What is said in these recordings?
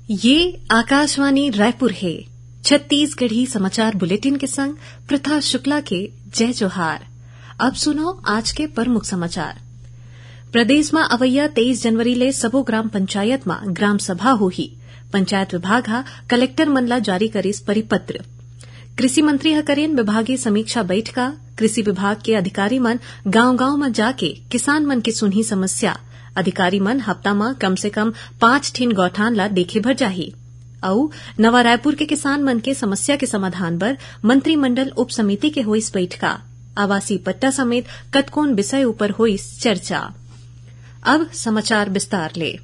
ये आकाशवाणी रायपुर है। छत्तीसगढ़ी समाचार बुलेटिन के संग प्रथा शुक्ला के जय जोहार। अब सुनो आज के प्रमुख समाचार। प्रदेश में अवैया 23 जनवरी ले सबो ग्राम पंचायत में ग्राम सभा होही। पंचायत विभाग हा कलेक्टर मन ला जारी करिस परिपत्र। कृषि मंत्री हा करेन विभागीय समीक्षा बैठका। कृषि विभाग के अधिकारी मन गांव-गांव में जाके किसान मन के सुनही समस्या। अधिकारी मन हफ्ता में कम से कम 5 ठिन गौठान ला देखे भर जाही। अउ नवा रायपुर के किसान मन के समस्या के समाधान बर मंत्रिमंडल उप समिति के होइस बैठका। आवासीय पट्टा समेत कतकोन विषय ऊपर होइस चर्चा। अब समाचार विस्तार ले।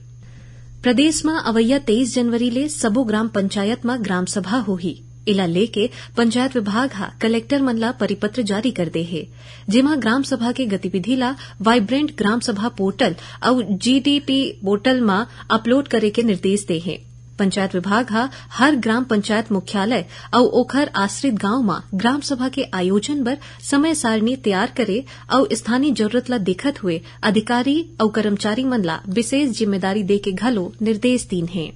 प्रदेश में अवैया 23 जनवरी ले सबो ग्राम पंचायत में ग्राम सभा होही। इला लेके पंचायत विभाग हा कलेक्टर मन ला परिपत्र जारी कर दे हे, जेमा ग्राम सभा के गतिविधि ला वाइब्रेंट ग्राम सभा पोर्टल और जीडीपी पोर्टल में अपलोड करे के निर्देश दे हे। पंचायत विभाग हा हर ग्राम पंचायत मुख्यालय और ओखर आश्रित गांव में ग्राम सभा के आयोजन बर समय सारणी तैयार करे और स्थानीय जरूरत ला देखत हुए अधिकारी और कर्मचारी मन ला विशेष जिम्मेदारी दे के घलो निर्देश दीन है।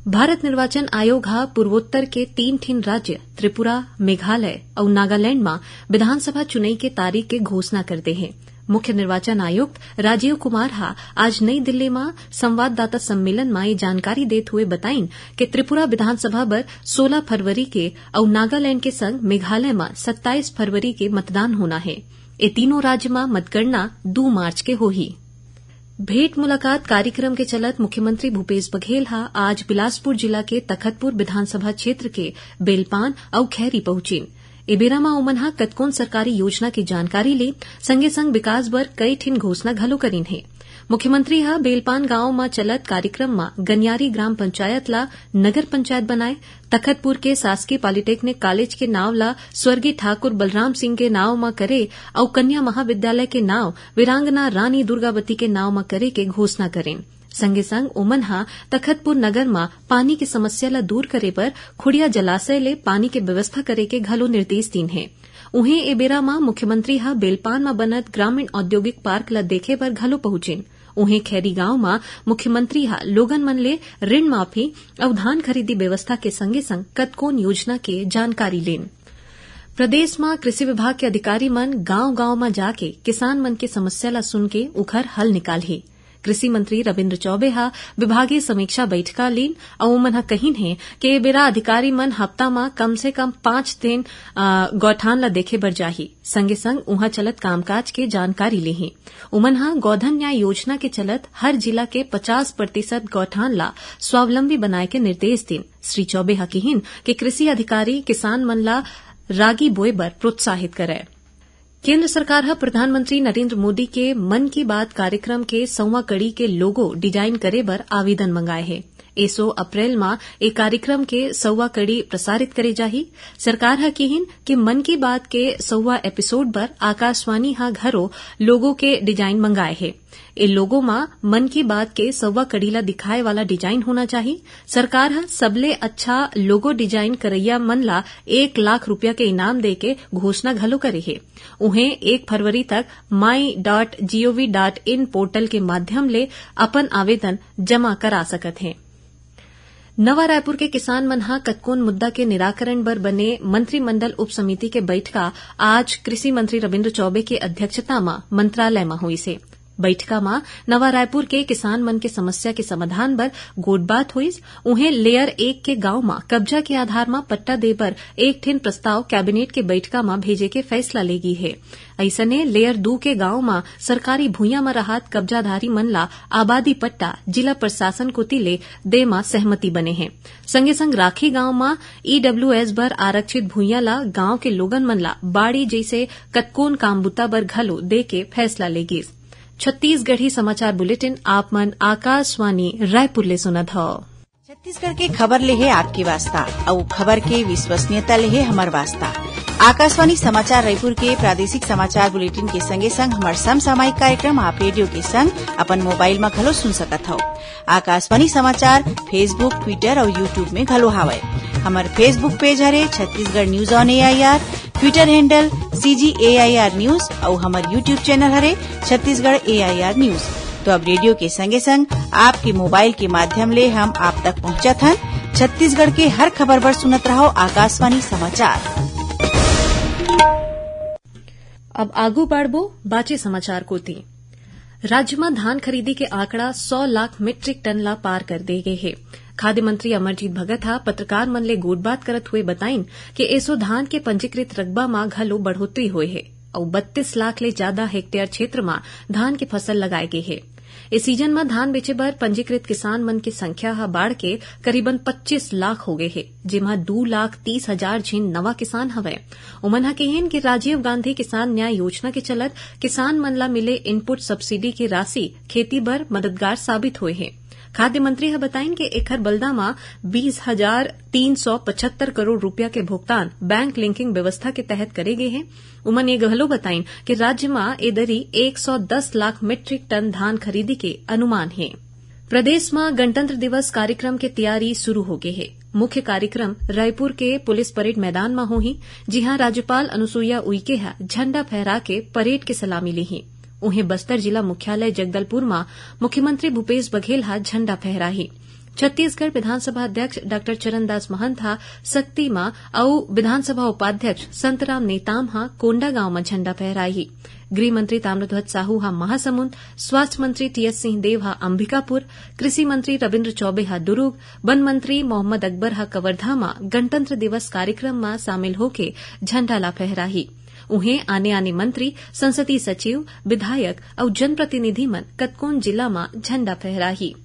भारत निर्वाचन आयोग हा पूर्वोत्तर के 3 ठिन राज्य त्रिपुरा, मेघालय और नागालैंड में विधानसभा चुनाव के तारीख के घोषणा कर दे है। मुख्य निर्वाचन आयुक्त राजीव कुमार हा आज नई दिल्ली में संवाददाता सम्मेलन में ये जानकारी देते हुए बताइन कि त्रिपुरा विधानसभा पर 16 फरवरी के और नागालैंड के संग मेघालय में 27 फरवरी के मतदान होना है। ये तीनों राज्य में मतगणना 2 मार्च के होही। भेंट मुलाकात कार्यक्रम के चलत मुख्यमंत्री भूपेश बघेल हा आज बिलासपुर जिला के तखतपुर विधानसभा क्षेत्र के बेलपान और खैरी पहुंचीन। एबेरा में ओमन हा कतकोन सरकारी योजना की जानकारी ले संगे संग विकास बर कई ठिन घोषणा घलो करीन है। मुख्यमंत्री हा बेलपान गांव में चलत कार्यक्रम में गनियारी ग्राम पंचायत ला नगर पंचायत बनाए, तखतपुर के शासकीय पॉलिटेक्निक कॉलेज के नाव ला स्वर्गीय ठाकुर बलराम सिंह के नाव में करे और कन्या महाविद्यालय के नाव वीरांगना रानी दुर्गावती के नाव में करे के घोषणा करेन। संगे संग ओमन हा तखतपुर नगर में पानी की समस्या ला दूर करे पर खुड़िया जलाशय ले पानी के व्यवस्था करे के घलो निर्देश दीन है। उहें एबेरा में मुख्यमंत्री हा बेलपान में बनत ग्रामीण औद्योगिक पार्क ला देखे पर घलो पहुंचेन। उहें खैरी गांव में मुख्यमंत्री हा लोगन मन ले ऋण माफी और धान खरीदी व्यवस्था के संगे संग कतकोन योजना के जानकारी लेन। प्रदेश में कृषि विभाग के अधिकारी मन गांव-गांव में जाके किसान मन के समस्या ला सुन के उखर हल निकालही। कृषि मंत्री रविन्द्र चौबे हा विभागीय समीक्षा बैठका लीन और ओमन हा कहीन है कि बेरा अधिकारी मन हफ्ता में कम से कम 5 दिन गौठान ला देखे बर जाही। संगे संग उहा चलत कामकाज के जानकारी लेही। ओमन हा गोधन न्याय योजना के चलत हर जिला के 50% गौठान ला स्वावलंबी बनाए के निर्देश दिन। श्री चौबे हा कहीन कि कृषि अधिकारी किसान मन ला रागी बोए बर प्रोत्साहित करे। केंद्र सरकार हा प्रधानमंत्री नरेंद्र मोदी के मन की बात कार्यक्रम के 100वां कड़ी के लोगो डिजाइन करे बर आवेदन मंगाए है। 1 अप्रैल में एक कार्यक्रम के 100वां कड़ी प्रसारित करे जाही। सरकार हा कहीन कि मन की बात के 100वां एपिसोड पर आकाशवाणी हा घरो लोगो के डिजाइन मंगाए है। ए लोगो में मन की बात के 100वां कड़ी ला दिखाए वाला डिजाइन होना चाहिए। सरकार हा सबले अच्छा लोगो डिजाइन करैया मन ला 1 लाख रुपया के इनाम दे के घोषणा घलो करे है। उहें 1 फरवरी तक my.gov.in पोर्टल के माध्यम ले अपन आवेदन जमा करा सकत हैं। नवा रायपुर के किसान मन हा कतकोन मुद्दा के निराकरण बर बने मंत्रिमंडल उप समिति के बैठका आज कृषि मंत्री रविन्द्र चौबे के अध्यक्षता में मंत्रालय में हुई से। बैठका में नवा रायपुर के किसान मन के समस्या के समाधान बर गोटबात हुईस। उहें लेयर 1 के गांव में कब्जा के आधार में पट्टा दे बर 1 ठिन प्रस्ताव कैबिनेट के बैठका में भेजे के फैसला लेगी है। ऐसने लेयर 2 के गांव में सरकारी भूया में रहत कब्जाधारी मन ला आबादी पट्टा जिला प्रशासन कोती ले दे में सहमति बने हैं। संगे संग राखी गांव में ईडब्ल्यूएस बर आरक्षित भूया ला गांव के लोगन मन ला बाड़ी जैसे कतकोन काम बुता बर घलो दे के फैसला लेगी। छत्तीसगढ़ी समाचार बुलेटिन आप मन आकाशवाणी रायपुर ले सुनत हो। छत्तीसगढ़ के खबर ले है आपके वास्ता और खबर के विश्वसनीयता ले है हमार वास्ता। आकाशवाणी समाचार रायपुर के प्रादेशिक समाचार बुलेटिन के संगे संग हमार समसामयिक कार्यक्रम आप रेडियो के संग अपन मोबाइल में घलो सुन सकत हो। आकाशवाणी समाचार फेसबुक, ट्विटर और यूट्यूब में घलो हावय। हमार फेसबुक पेज हरे Chhattisgarh news on AIR, Twitter handle CGAIR news और हमार यूट्यूब चैनल हरे छत्तीसगढ़ AIR न्यूज। तो अब रेडियो के संगे संग आपके मोबाइल के माध्यम ले हम आप तक पहुंचत हन। छत्तीसगढ़ के हर खबर पर सुनत रहो आकाशवाणी समाचार। अब आगू बढ़बो बाचे समाचार कोती। राज्य में धान खरीदी के आंकड़ा 100 लाख मीट्रिक टन ला पार कर दे गए है। खाद्य मंत्री अमरजीत भगत हा पत्रकार मन ले गोटबात करत हुए बताइन कि एसो धान के पंजीकृत रकबा में घलो बढ़ोतरी हुए है और 32 लाख ले ज्यादा हेक्टेयर क्षेत्र में धान के फसल लगाए गए है। इस सीजन में धान बेचे बर पंजीकृत किसान मन की संख्या हा बाढ़ के करीबन 25 लाख हो गए है, जेमा 2,30,000 झीन नवा किसान हवे। उमन हा कहिन कि राजीव गांधी किसान न्याय योजना के चलत किसान मन ला मिले इनपुट सब्सिडी की राशि खेती बर मददगार साबित हुए है। खाद्य मंत्री हा बताइन कि एखर बलदा में 20,375 करोड़ रुपया के भुगतान बैंक लिंकिंग व्यवस्था के तहत करे गए हैं। उमन ये गहलो बताइन कि राज्य में ए दरी 110 लाख मीट्रिक टन धान खरीदी के अनुमान है। प्रदेश में गणतंत्र दिवस कार्यक्रम के तैयारी शुरू हो गई है। मुख्य कार्यक्रम रायपुर के पुलिस परेड मैदान में होही, जहां राज्यपाल अनुसुईया उइके हा झंडा फहरा के परेड के सलामी ली। उन्हें बस्तर जिला मुख्यालय जगदलपुर में मुख्यमंत्री भूपेश बघेल हा झंडा फहराही। छत्तीसगढ़ विधानसभा अध्यक्ष डॉ चरणदास महंत हा सक्ती में और विधानसभा उपाध्यक्ष संतराम नेताम हा कोंडा गांव में झंडा फहराही। गृह मंत्री ताम्रध्वज साहू हा महासमुंद, स्वास्थ्य मंत्री टीएस सिंहदेव हा अंबिकापुर, कृषि मंत्री रविन्द्र चौबे हा दुर्ग, वन मंत्री मोहम्मद अकबर हा कवर्धा में गणतंत्र दिवस कार्यक्रम में शामिल होके झंडा ला फहराही। उन्हें आने आने मंत्री, संसदीय सचिव, विधायक और जनप्रतिनिधि मन कतकोन जिला में झंडा फहराही।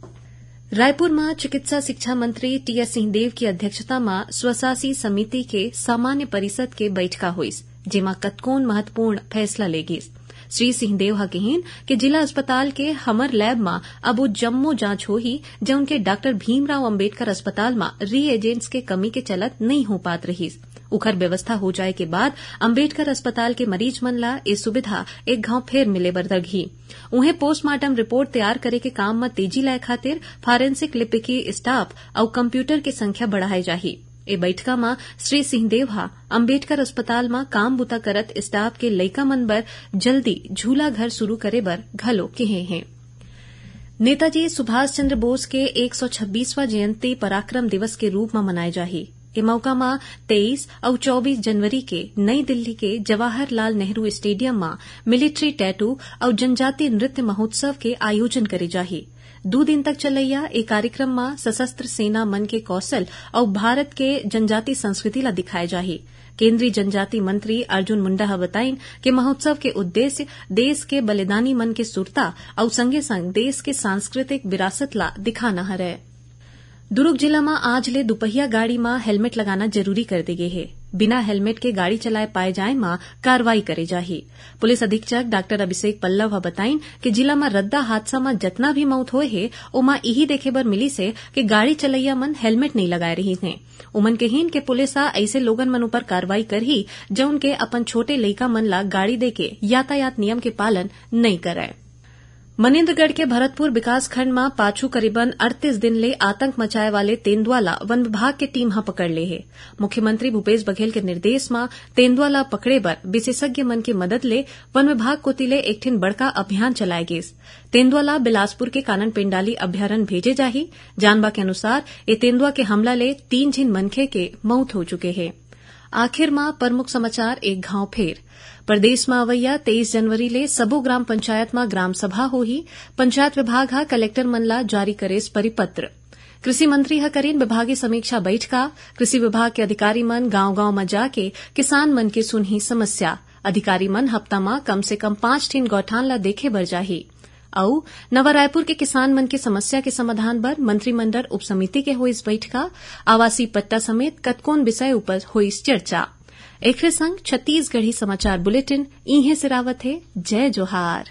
रायपुर में चिकित्सा शिक्षा मंत्री टीएस सिंहदेव की अध्यक्षता में स्वशासी समिति के सामान्य परिषद के बैठका हुईस, जेमा कतकोन महत्वपूर्ण फैसला लेगिस। श्री सिंहदेव हा कहिन कि जिला अस्पताल के हमर लैब में अब वो जम्मो जांच होही जौन के डॉक्टर भीमराव अंबेडकर अस्पताल में रीएजेंट्स के कमी के चलत नहीं हो पात रहीस। उखर व्यवस्था हो जाए के बाद अंबेडकर अस्पताल के मरीज मन ला ये सुविधा एक घाव फेर मिले बर दगी। उन्हें पोस्टमार्टम रिपोर्ट तैयार करे के काम में तेजी लाए खातिर फॉरेंसिक लिपिकी स्टाफ और कंप्यूटर की संख्या बढ़ाई जाही। ए बैठका में श्री सिंहदेव हा अंबेडकर अस्पताल में काम बुता करत स्टाफ के लइका मन बर जल्दी झूला घर शुरू करे बर घलो कहे हैं। नेताजी सुभाष चंद्र बोस के 126वां जयंती पराक्रम दिवस के रूप में मनाए जाही। ए मौका में 23 और 24 जनवरी के नई दिल्ली के जवाहरलाल नेहरू स्टेडियम में मिलिट्री टैटू और जनजातीय नृत्य महोत्सव के आयोजन करे जाही। 2 दिन तक चलैया ए कार्यक्रम में सशस्त्र सेना मन के कौशल और भारत के जनजातीय संस्कृति ला दिखाए जाही। केंद्रीय जनजाति मंत्री अर्जुन मुंडा हा बताइन कि महोत्सव के उद्देश्य देश के बलिदानी मन के सुरता और संगे संग देश के सांस्कृतिक विरासत ला दिखाना हरै। दुर्ग जिला में आज ले दुपहिया गाड़ी में हेलमेट लगाना जरूरी कर दी गई है। बिना हेलमेट के गाड़ी चलाए पाए जाए में कार्रवाई करे जाही। पुलिस अधीक्षक डॉक्टर अभिषेक पल्लव हा बताइन कि जिला में रद्दा हादसा में जतना भी मौत होए है ओमा यही देखे बर मिली से कि गाड़ी चलैया मन हेलमेट नहीं लगाए रही है। उमन कहिन के पुलिस ऐसे लोगन मन ऊपर कार्रवाई करही जौन के अपन छोटे लइका मन ला गाड़ी देके यातायात नियम के पालन नहीं करे। मनेन्द्रगढ़ के भरतपुर विकासखंड में पाछू करीबन 38 दिन ले आतंक मचाए वाले तेंदुआ ला वन विभाग के टीम हा पकड़ ले है। मुख्यमंत्री भूपेश बघेल के निर्देश में तेंदुआ ला पकड़े बर विशेषज्ञ मन की मदद ले वन विभाग कोतिले एक ठिन बड़का अभियान चलाए गिस। तेंदुआ ला बिलासपुर के कानन पेंडाली अभ्यारण्य भेजे जाही। जानबा के अनुसार ये तेंदुआ के हमला ले 3 झिन मनखे के मौत हो चुके हैं। आखिर में प्रमुख समाचार एक घाव फेर। प्रदेश में अवैया 23 जनवरी ले सबो ग्राम पंचायत में ग्राम सभा होही। पंचायत विभाग हा कलेक्टर मन ला जारी करेस परिपत्र। कृषि मंत्री हा करेन विभागीय समीक्षा बैठका। कृषि विभाग के अधिकारी मन गांव-गांव में जाके किसान मन के सुनही समस्या। अधिकारी मन हफ्ता में कम से कम 5 ठिन गौठान ला देखे बर जाही। और नवा रायपुर के किसान मन की समस्या के समाधान बर मंत्रिमंडल उप समिति के होइस बैठका। आवासीय पट्टा समेत कतकोन विषय ऊपर होइस चर्चा। एकरे संग छत्तीसगढ़ी समाचार बुलेटिन इहे सिरावत है। जय जोहार।